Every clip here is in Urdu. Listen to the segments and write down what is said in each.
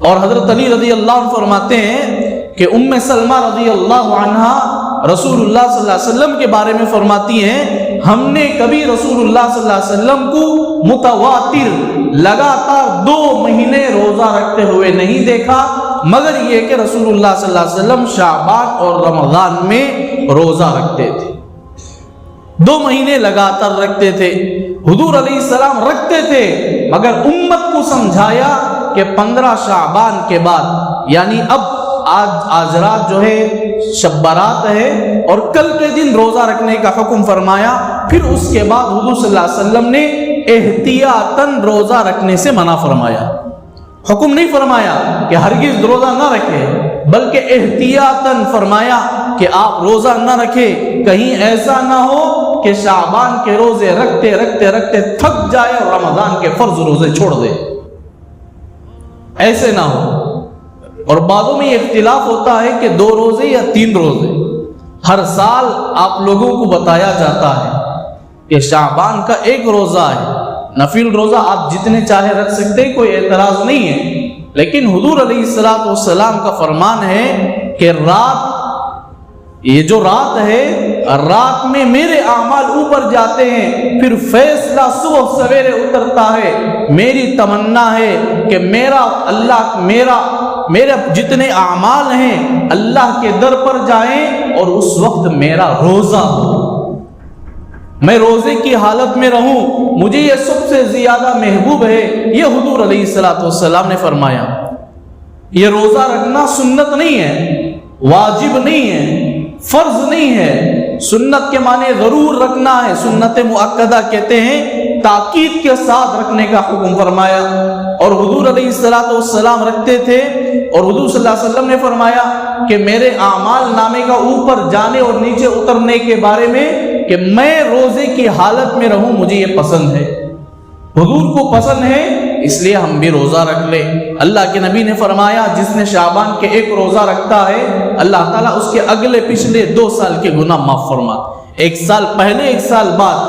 اور حضرت علی رضی اللہ عنہ فرماتے ہیں کہ ام سلمہ رضی اللہ عنہا رسول اللہ صلی اللہ علیہ وسلم کے بارے میں فرماتی ہیں ہم نے کبھی رسول اللہ صلی اللہ علیہ وسلم کو متواتر لگاتار 2 مہینے روزہ رکھتے ہوئے نہیں دیکھا، مگر یہ کہ رسول اللہ صلی اللہ علیہ وسلم شعبان اور رمضان میں روزہ رکھتے تھے، 2 مہینے لگاتار رکھتے تھے۔ حضور علیہ السلام رکھتے تھے مگر امت کو سمجھایا کہ 15 شعبان کے بعد، یعنی اب آج رات جو ہے شب برات ہے اور کل کے دن روزہ رکھنے کا حکم فرمایا۔ پھر اس کے بعد حضور صلی اللہ علیہ وسلم نے احتیاطاً روزہ رکھنے سے منع فرمایا، حکم نہیں فرمایا کہ ہرگز روزہ نہ رکھے، بلکہ احتیاطاً فرمایا کہ آپ روزہ نہ رکھیں، کہیں ایسا نہ ہو کہ شعبان کے روزے رکھتے رکھتے رکھتے تھک جائے اور رمضان کے فرض روزے چھوڑ دے، ایسے نہ ہو۔ اور بعضوں میں یہ اختلاف ہوتا ہے کہ 2 روزے یا 3 روزے، ہر سال آپ لوگوں کو بتایا جاتا ہے کہ شعبان کا 1 روزہ ہے، نفل روزہ آپ جتنے چاہے رکھ سکتے ہیں، کوئی اعتراض نہیں ہے، لیکن حضور علیہ السلام کا فرمان ہے کہ یہ جو رات ہے، رات میں میرے اعمال اوپر جاتے ہیں، پھر فیصلہ صبح سویرے اترتا ہے۔ میری تمنا ہے کہ میرے جتنے اعمال ہیں اللہ کے در پر جائیں اور اس وقت میرا روزہ ہو، میں روزے کی حالت میں رہوں، مجھے یہ سب سے زیادہ محبوب ہے۔ یہ حضور علیہ السلام نے فرمایا۔ یہ روزہ رکھنا سنت نہیں ہے، واجب نہیں ہے، فرض نہیں ہے، سنت کے معنی ضرور رکھنا ہے، سنت مؤکدہ کہتے ہیں، تاکید کے ساتھ رکھنے کا حکم فرمایا۔ اور حضور علیہ السلام رکھتے تھے، اور حضور صلی اللہ علیہ وسلم نے فرمایا کہ میرے اعمال نامے کا اوپر جانے اور نیچے اترنے کے بارے میں کہ میں روزے کی حالت میں رہوں، مجھے یہ پسند ہے، حضور کو پسند ہے، اس لیے ہم بھی روزہ رکھ لیں۔ اللہ کے نبی نے فرمایا جس نے شعبان کے 1 روزہ رکھتا ہے، اللہ تعالیٰ اس کے اگلے پچھلے 2 سال کے گناہ معاف فرما، 1 سال پہلے 1 سال بعد۔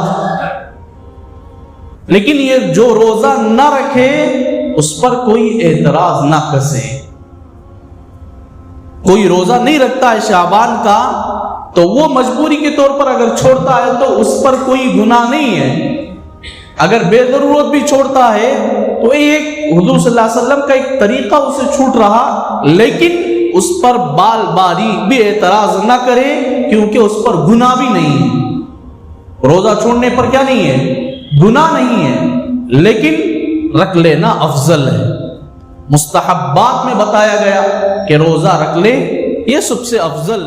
لیکن یہ جو روزہ نہ رکھے اس پر کوئی اعتراض نہ کسے، کوئی روزہ نہیں رکھتا ہے شعبان کا تو وہ مجبوری کے طور پر اگر چھوڑتا ہے تو اس پر کوئی گناہ نہیں ہے، اگر بے ضرورت بھی چھوڑتا ہے تو ایک حضور صلی اللہ علیہ وسلم کا ایک طریقہ اسے چھوٹ رہا، لیکن اس پر بال باریک بھی اعتراض نہ کرے کیونکہ اس پر گناہ بھی نہیں ہے۔ روزہ چھوڑنے پر کیا نہیں ہے؟ گناہ نہیں ہے، لیکن رکھ لینا افضل ہے۔ مستحبات میں بتایا گیا کہ روزہ رکھ لے، یہ سب سے افضل